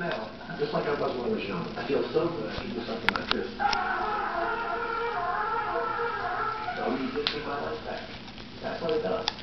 now, just like I was when I was young. I feel so good to do something like this. So you just see my life back. That's what it does.